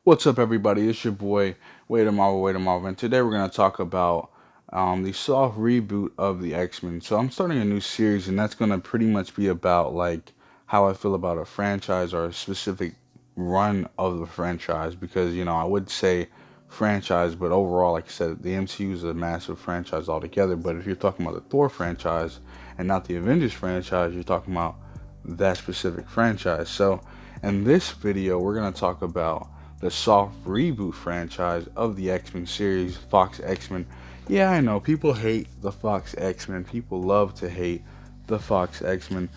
What's up, everybody? It's your boy, Wait a Marvel, and today we're going to talk about the soft reboot of the X-Men. So I'm starting a new series, and that's going to pretty much be about like how I feel about a franchise or a specific run of the franchise. Because I would say franchise, but overall, like I said, the MCU is a massive franchise altogether. But if you're talking about the Thor franchise and not the Avengers franchise, you're talking about that specific franchise. So in this video, we're going to talk about the soft reboot franchise of the X-Men series, Fox X-Men. Yeah, I know people hate the Fox X-Men. People love to hate the Fox X-Men.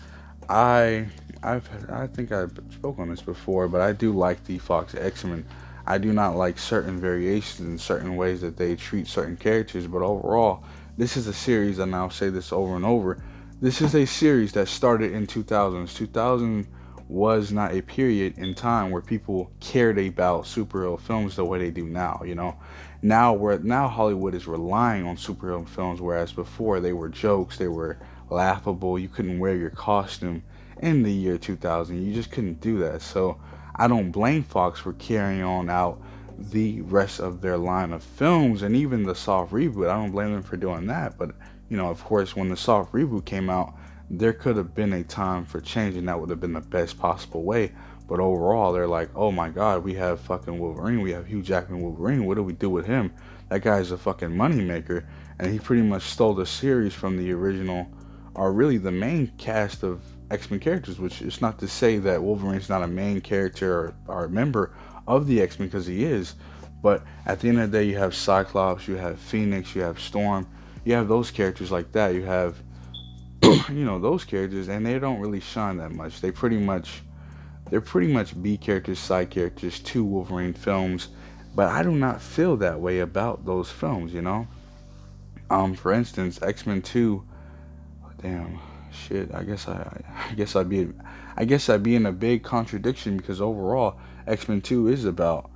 I I think I've spoken on this before, but I do like the Fox X-Men. I do not like certain variations in certain ways that they treat certain characters, but overall, this is a series, and I'll say this over and over. This is a series that started in 2000s. 2000 was not a period in time where people cared about superhero films the way they do now. Now Hollywood is relying on superhero films, whereas before they were jokes, they were laughable. You couldn't wear your costume in the year 2000. You just couldn't do that. So I don't blame Fox for carrying on out the rest of their line of films and even the soft reboot. I don't blame them for doing that. But of course, when the soft reboot came out, there could have been a time for change, and that would have been the best possible way. But overall, they're like, oh my God, we have fucking Wolverine. We have Hugh Jackman Wolverine. What do we do with him? That guy's a fucking moneymaker. And he pretty much stole the series from the original, or really the main cast of X-Men characters, which is not to say that Wolverine's not a main character or a member of the X-Men, because he is. But at the end of the day, you have Cyclops, you have Phoenix, you have Storm, you have those characters like that. You have those characters, and they don't really shine that much. They're pretty much B characters, side characters to Wolverine films, but I do not feel that way about those films. For instance, X-Men 2. Damn, shit. I guess I'd be in a big contradiction, because overall X-Men 2 is about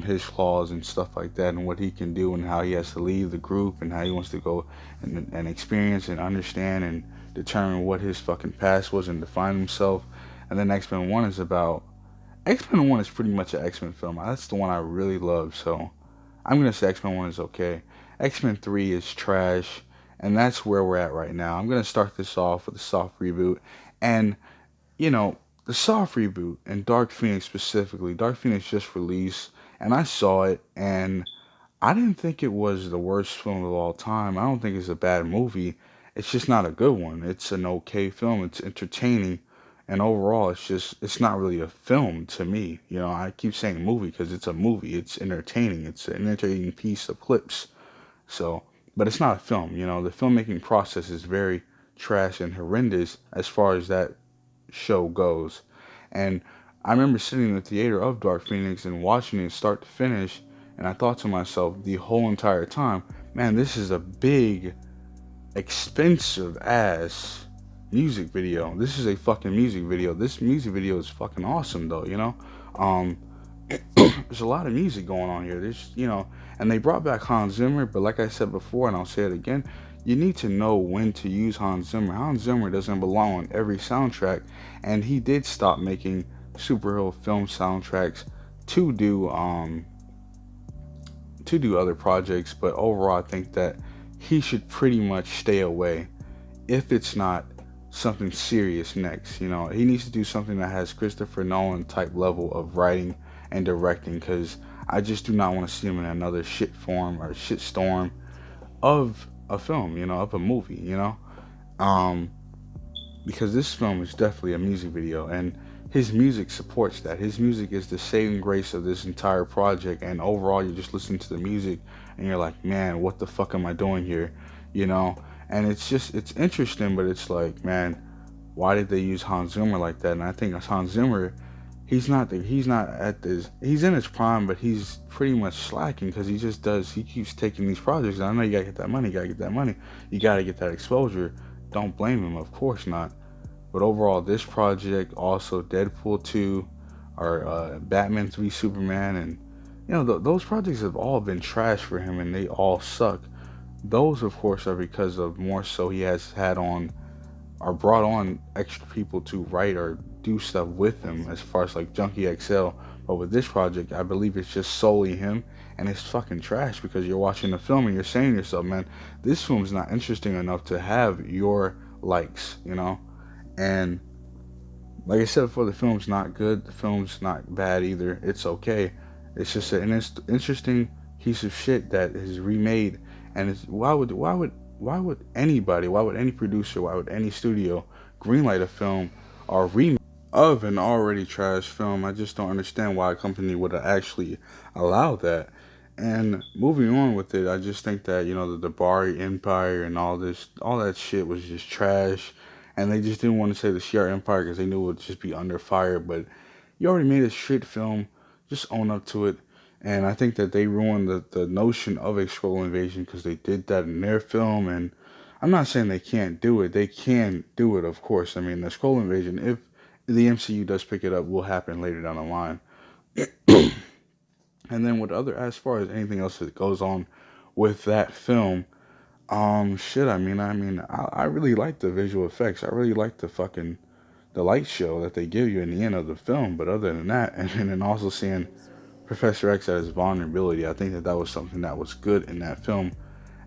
his flaws and stuff like that, and what he can do, and how he has to leave the group, and how he wants to go and experience and understand and determine what his fucking past was and define himself. And then X-Men 1 is about X-Men 1 is pretty much an X-Men film. That's the one I really love, so I'm gonna say X-Men 1 is okay. X-Men 3 is trash, and that's where we're at right now. I'm gonna start this off with a soft reboot, and you know, the soft reboot and Dark Phoenix specifically. Dark Phoenix just released, and I saw it, and I didn't think it was the worst film of all time. I don't think it's a bad movie. It's just not a good one. It's an okay film. It's entertaining, and overall, it's not really a film to me. I keep saying movie because it's a movie. It's entertaining. It's an entertaining piece of clips. So, but it's not a film. The filmmaking process is very trash and horrendous as far as that show goes. And I remember sitting in the theater of Dark Phoenix and watching it start to finish, and I thought to myself the whole entire time, man, this is a big, expensive ass music video. This is a fucking music video. This music video is fucking awesome though. Um, there's a lot of music going on here. And they brought back Hans Zimmer, but like I said before, and I'll say it again, you need to know when to use Hans Zimmer. Hans Zimmer doesn't belong on every soundtrack, and he did stop making superhero film soundtracks to do other projects. But overall, I think that he should pretty much stay away if it's not something serious next. He needs to do something that has Christopher Nolan type level of writing and directing, because I just do not want to see him in another shit form or shit storm of a film, of a movie. Um, because this film is definitely a music video, and his music supports that. His music is the saving grace of this entire project, and overall, you just listen to the music, and you're like, man, what the fuck am I doing here? And it's interesting, but it's like, man, why did they use Hans Zimmer like that? And I think Hans Zimmer, he's not at this, he's in his prime, but he's pretty much slacking, because he keeps taking these projects. I know you gotta get that money, you gotta get that exposure. Don't blame him, of course not. But overall, this project, also Deadpool 2, or Batman 3 Superman, and those projects have all been trash for him, and they all suck. Those, of course, are because of more so he has had on or brought on extra people to write or do stuff with him, as far as like Junkie XL. But with this project, I believe it's just solely him, and it's fucking trash because you're watching the film and you're saying to yourself, man, this film's not interesting enough to have your likes, you know? And like I said before, the film's not good. The film's not bad either. It's okay. It's just an interesting piece of shit that is remade. And it's why would anybody, why would any producer, why would any studio greenlight a film or remake of an already trash film? I just don't understand why a company would actually allow that. And moving on with it, I just think that the Bari Empire and all that shit was just trash, and they just didn't want to say the Shi'ar Empire because they knew it would just be under fire. But you already made a shit film, just own up to it. And I think that they ruined the notion of a scroll invasion because they did that in their film. And I'm not saying they can't do it. They can do it, of course. I mean, the scroll invasion, if the MCU does pick it up, will happen later down the line. And then as far as anything else that goes on with that film, shit. I really like the visual effects. I really like the light show that they give you in the end of the film. But other than that, and then also seeing Professor X at his vulnerability, I think that was something that was good in that film.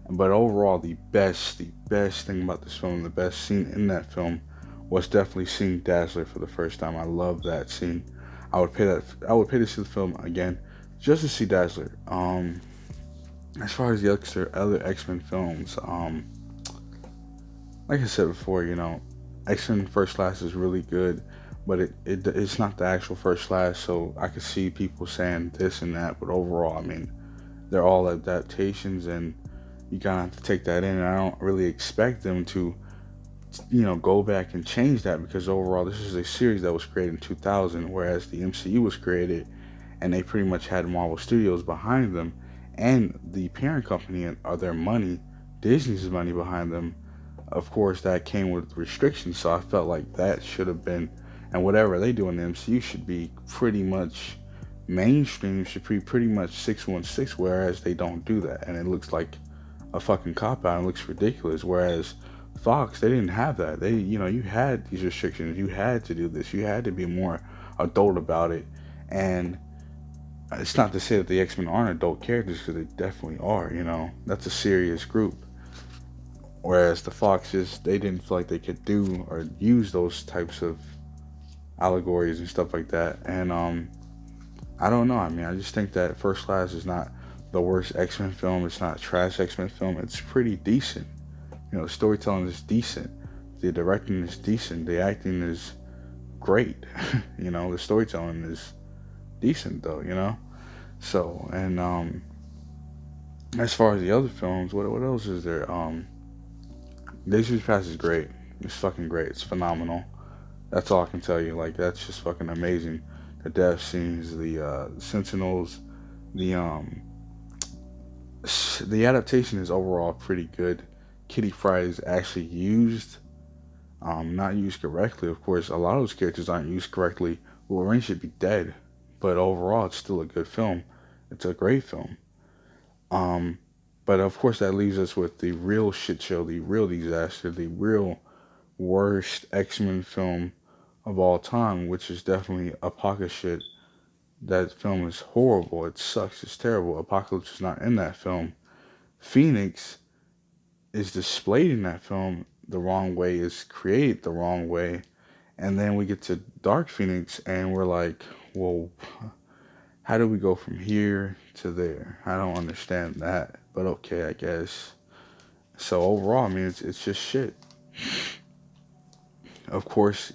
But overall, the best thing about this film, the best scene in that film, was definitely seeing Dazzler for the first time. I love that scene. I would pay to see the film again just to see Dazzler. As far as the other X-Men films, like I said before, X-Men First Class is really good, but it's not the actual First Class, so I could see people saying this and that, but overall, I mean, they're all adaptations, and you kind of have to take that in, and I don't really expect them to, go back and change that, because overall, this is a series that was created in 2000, whereas the MCU was created, and they pretty much had Marvel Studios behind them, and the parent company or their money, Disney's money behind them. Of course, that came with restrictions, so I felt like that should have been, and whatever they do in the MCU should be pretty much mainstream, should be pretty much 616, whereas they don't do that, and it looks like a fucking cop-out, it looks ridiculous, whereas Fox, they didn't have that. They, you had these restrictions, you had to do this, you had to be more adult about it, and it's not to say that the X-Men aren't adult characters, because they definitely are, that's a serious group. Whereas the Foxes, they didn't feel like they could do or use those types of allegories and stuff like that. And I don't know. I mean, I just think that First Class is not the worst X-Men film. It's not a trash X-Men film. It's pretty decent. The storytelling is decent. The directing is decent. The acting is great. The storytelling is decent though, So, and as far as the other films, what else is there? Days of Future Past is great. It's fucking great. It's phenomenal. That's all I can tell you. Like, that's just fucking amazing. The death scenes, the Sentinels, the adaptation is overall pretty good. Kitty Pryde is actually used, not used correctly. Of course, a lot of those characters aren't used correctly. Wolverine should be dead, but overall, it's still a good film. It's a great film. But of course, that leaves us with the real shit show, the real disaster, the real worst X-Men film of all time, which is definitely Apocalypse shit. That film is horrible. It sucks. It's terrible. Apocalypse is not in that film. Phoenix is displayed in that film the wrong way, is created the wrong way. And then we get to Dark Phoenix, and we're like, well, how do we go from here to there? I don't understand that, but okay, I guess. So overall, I mean, it's just shit. Of course,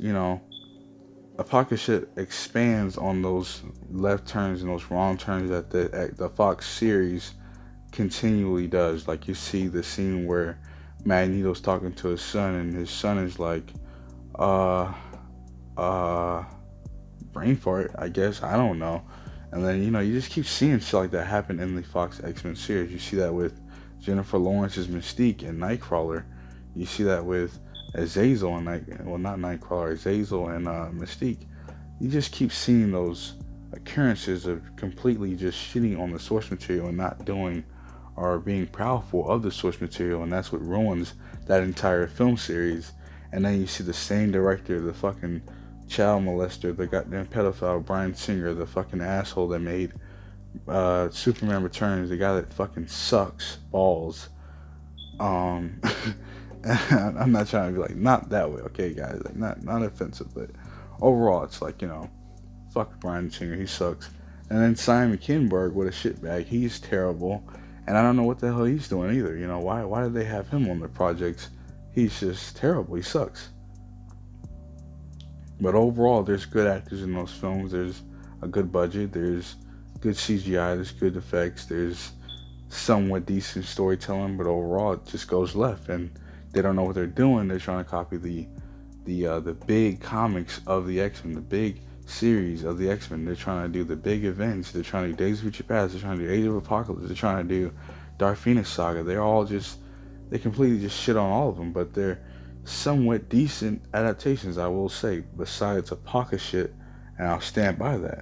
Apocalypse shit expands on those left turns and those wrong turns that the Fox series continually does. Like, you see the scene where Magneto's talking to his son, and his son is like, brain fart, I guess, I don't know. And then, you just keep seeing shit like that happen in the Fox X-Men series. You see that with Jennifer Lawrence's Mystique and Nightcrawler. You see that with Azazel and not Nightcrawler, Azazel and Mystique. You just keep seeing those occurrences of completely just shitting on the source material and not doing or being proudful of the source material, and that's what ruins that entire film series. And then you see the same director, the fucking child molester, the goddamn pedophile Bryan Singer, the fucking asshole that made Superman Returns, the guy that fucking sucks balls. Um, I'm not trying to be like not that way, okay, guys, like not offensive, but overall, it's like fuck Bryan Singer, he sucks. And then Simon Kinberg, what a shitbag, he's terrible, and I don't know what the hell he's doing either. Why did they have him on their projects? He's just terrible. He sucks. But overall, there's good actors in those films. There's a good budget. There's good CGI. There's good effects. There's somewhat decent storytelling. But overall, it just goes left, and they don't know what they're doing. They're trying to copy the big comics of the X-Men, the big series of the X-Men. They're trying to do the big events. They're trying to do Days of Future Past. They're trying to do Age of Apocalypse. They're trying to do Dark Phoenix Saga. They completely just shit on all of them, but they're somewhat decent adaptations, I will say, besides Apoca shit, and I'll stand by that.